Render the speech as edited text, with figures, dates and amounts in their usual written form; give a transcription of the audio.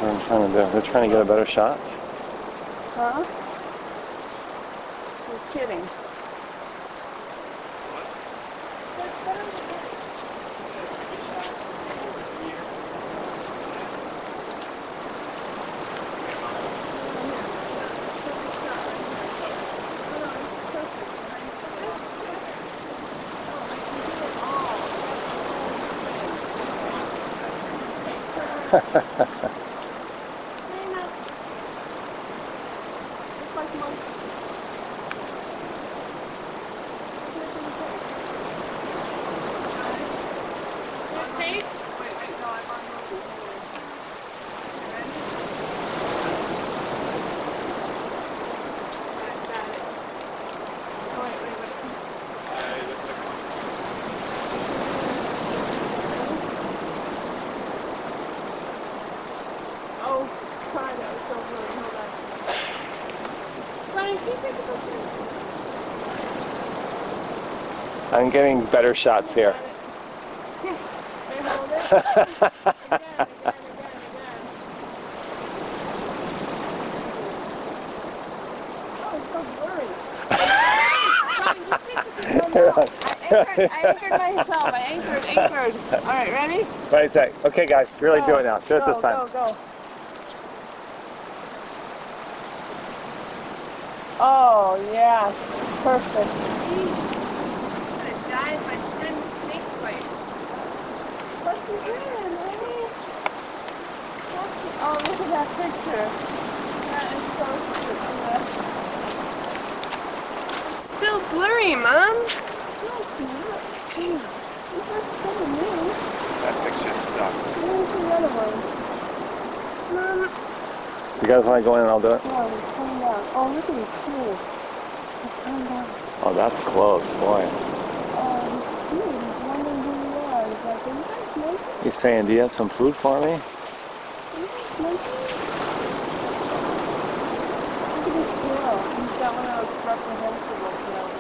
what I'm trying to do. They're trying to get a better shot. Huh? You're kidding. I'm getting better shots here. I anchored myself. I anchored. All right, ready? Wait a sec. Okay, guys, really do it now. Do it this time. Go. Oh, yes. Perfect. I'm going to die by 10 snake bites. What you doing, Amy? Oh, look at that picture. That is so cute. It's still blurry, Mom. No, it's not. Dude, that's kind of new. That picture sucks. Where's the other ones? Mom. You guys want to go in and I'll do it? No, they're coming down. Oh, look at these trees. They're coming down. Oh, that's close, boy. Oh, he's cute. He's wondering who you are. He's like, are you guys making? He's saying, do you have some food for me? Are you guys making? Look at his tail. He's got one of those reprehensible tails.